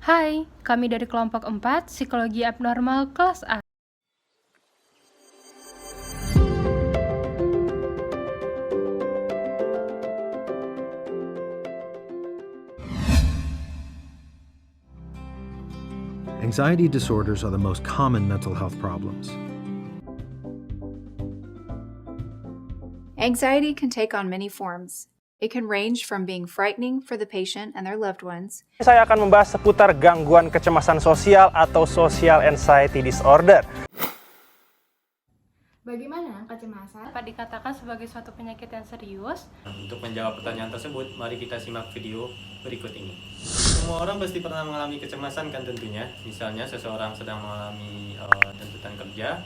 Hai, kami dari kelompok 4, Psikologi Abnormal kelas A. Anxiety disorders are the most common mental health problems. Anxiety can take on many forms. It can range from being frightening for the patient and their loved ones. Saya akan membahas seputar gangguan kecemasan sosial atau social anxiety disorder. Bagaimana kecemasan Dapat dikatakan sebagai suatu penyakit yang serius? Untuk menjawab pertanyaan tersebut, mari kita simak video berikut ini. Semua orang pasti pernah mengalami kecemasan kan tentunya. Misalnya seseorang sedang mengalami tuntutan kerja,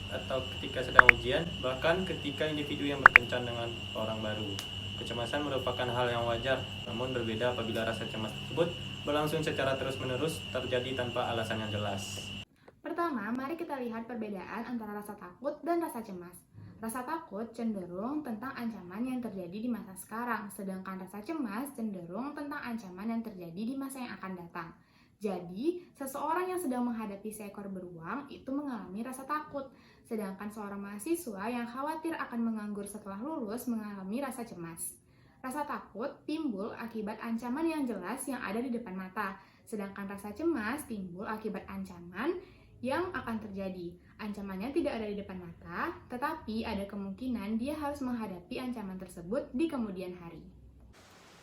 atau ketika sedang ujian, bahkan ketika individu yang berkencan dengan orang baru. Kecemasan merupakan hal yang wajar, namun berbeda apabila rasa cemas tersebut berlangsung secara terus-menerus terjadi tanpa alasan yang jelas. Pertama, mari kita lihat perbedaan antara rasa takut dan rasa cemas. Rasa takut cenderung tentang ancaman yang terjadi di masa sekarang, sedangkan rasa cemas cenderung tentang ancaman yang terjadi di masa yang akan datang. Jadi, seseorang yang sedang menghadapi seekor beruang itu mengalami rasa takut, sedangkan seorang mahasiswa yang khawatir akan menganggur setelah lulus mengalami rasa cemas. Rasa takut timbul akibat ancaman yang jelas yang ada di depan mata, sedangkan rasa cemas timbul akibat ancaman yang akan terjadi. Ancamannya tidak ada di depan mata, tetapi ada kemungkinan dia harus menghadapi ancaman tersebut di kemudian hari.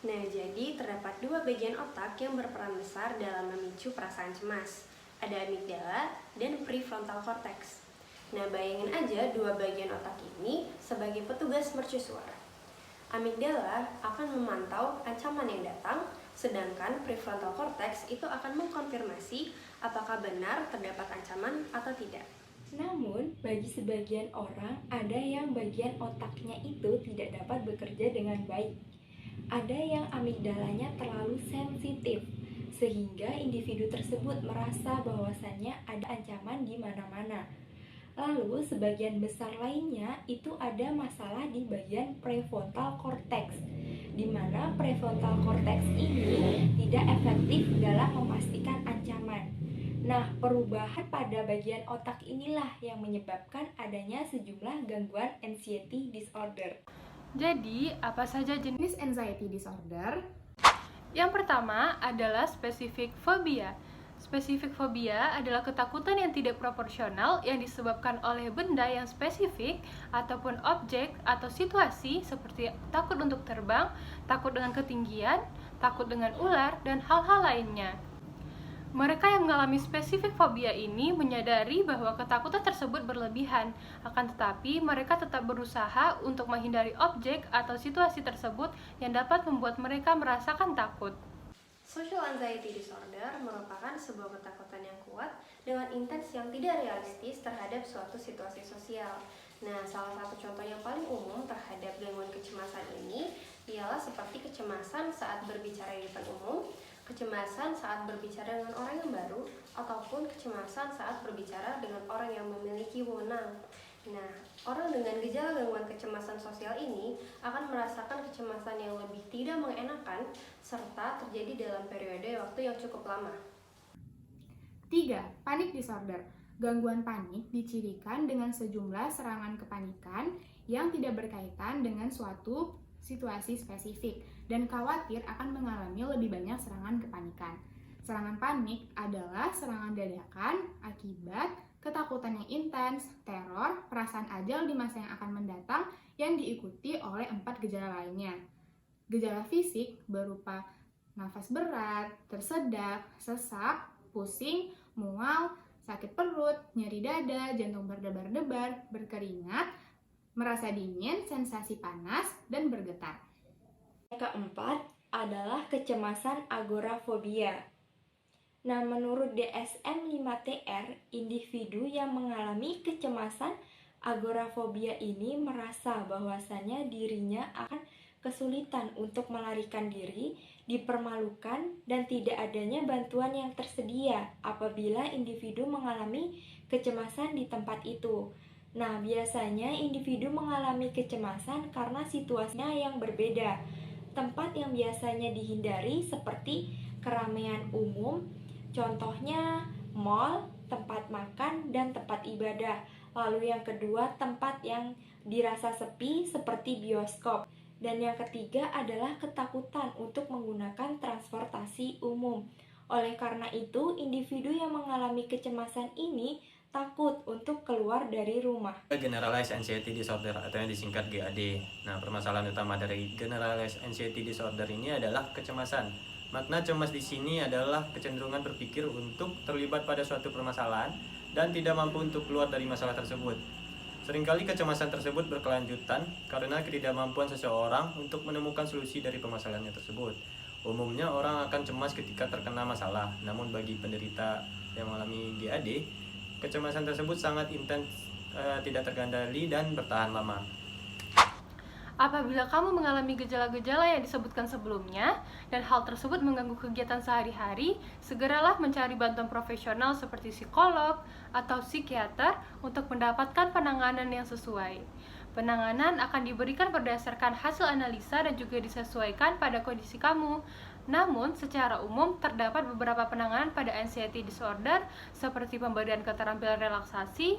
Nah, jadi terdapat dua bagian otak yang berperan besar dalam memicu perasaan cemas. Ada amigdala dan prefrontal cortex. Nah, bayangin aja dua bagian otak ini sebagai petugas mercusuar. Amigdala akan memantau ancaman yang datang, sedangkan prefrontal cortex itu akan mengkonfirmasi apakah benar terdapat ancaman atau tidak. Namun, bagi sebagian orang, ada yang bagian otaknya itu tidak dapat bekerja dengan baik. Ada yang amigdalanya terlalu sensitif, sehingga individu tersebut merasa bahwasannya ada ancaman di mana-mana. Lalu, sebagian besar lainnya itu ada masalah di bagian prefrontal cortex, di mana prefrontal cortex ini tidak efektif dalam memastikan ancaman. Nah, perubahan pada bagian otak inilah yang menyebabkan adanya sejumlah gangguan anxiety disorder. Jadi, apa saja jenis? Jenis anxiety disorder. Yang pertama adalah spesifik fobia. Spesifik fobia adalah ketakutan yang tidak proporsional yang disebabkan oleh benda yang spesifik ataupun objek atau situasi seperti takut untuk terbang, takut dengan ketinggian, takut dengan ular, dan hal-hal lainnya. Mereka yang mengalami spesifik fobia ini menyadari bahwa ketakutan tersebut berlebihan, akan tetapi mereka tetap berusaha untuk menghindari objek atau situasi tersebut yang dapat membuat mereka merasakan takut. Social anxiety disorder merupakan sebuah ketakutan yang kuat dengan intens yang tidak realistis terhadap suatu situasi sosial. Nah, salah satu contoh yang paling umum terhadap gangguan kecemasan ini ialah seperti kecemasan saat berbicara di depan umum, kecemasan saat berbicara dengan orang yang baru, ataupun kecemasan saat berbicara dengan orang yang memiliki wewenang. Nah, orang dengan gejala gangguan kecemasan sosial ini akan merasakan kecemasan yang lebih tidak mengenakan serta terjadi dalam periode waktu yang cukup lama. 3. Panic disorder. Gangguan panik dicirikan dengan sejumlah serangan kepanikan yang tidak berkaitan dengan suatu situasi spesifik dan khawatir akan mengalami lebih banyak serangan kepanikan. Serangan panik adalah serangan dadakan akibat ketakutan yang intens, teror, perasaan ajal di masa yang akan mendatang yang diikuti oleh 4 gejala lainnya. Gejala fisik berupa nafas berat, tersedak, sesak, pusing, mual, sakit perut, nyeri dada, jantung berdebar-debar, berkeringat, merasa dingin, sensasi panas, dan bergetar. Yang keempat adalah kecemasan agorafobia. Nah, menurut DSM-5-TR, individu yang mengalami kecemasan agorafobia ini merasa bahwasannya dirinya akan kesulitan untuk melarikan diri, dipermalukan, dan tidak adanya bantuan yang tersedia apabila individu mengalami kecemasan di tempat itu. Nah, biasanya individu mengalami kecemasan karena situasinya yang berbeda. Tempat yang biasanya dihindari seperti keramaian umum, Contohnya mall, tempat makan, dan tempat ibadah. Lalu yang kedua, tempat yang dirasa sepi seperti bioskop. Dan yang ketiga adalah ketakutan untuk menggunakan transportasi umum. Oleh karena itu, individu yang mengalami kecemasan ini takut untuk keluar dari rumah. Generalized Anxiety Disorder atau yang disingkat GAD. Nah, permasalahan utama dari Generalized Anxiety Disorder ini adalah kecemasan. Makna cemas di sini adalah kecenderungan berpikir untuk terlibat pada suatu permasalahan dan tidak mampu untuk keluar dari masalah tersebut. Seringkali kecemasan tersebut berkelanjutan karena ketidakmampuan seseorang untuk menemukan solusi dari permasalahannya tersebut. Umumnya orang akan cemas ketika terkena masalah, namun bagi penderita yang mengalami GAD, kecemasan tersebut sangat intens, tidak terkendali dan bertahan lama. Apabila kamu mengalami gejala-gejala yang disebutkan sebelumnya dan hal tersebut mengganggu kegiatan sehari-hari, segeralah mencari bantuan profesional seperti psikolog atau psikiater untuk mendapatkan penanganan yang sesuai. Penanganan akan diberikan berdasarkan hasil analisa dan juga disesuaikan pada kondisi kamu. Namun, secara umum terdapat beberapa penanganan pada anxiety disorder seperti pemberian keterampilan relaksasi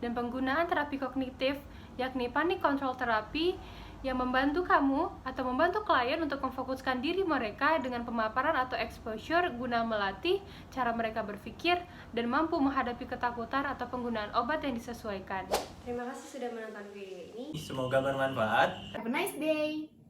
dan penggunaan terapi kognitif, yakni panic control therapy, yang membantu kamu atau membantu klien untuk memfokuskan diri mereka dengan pemaparan atau exposure guna melatih cara mereka berpikir dan mampu menghadapi ketakutan atau penggunaan obat yang disesuaikan. Terima kasih sudah menonton video ini. Semoga bermanfaat. Have a nice day!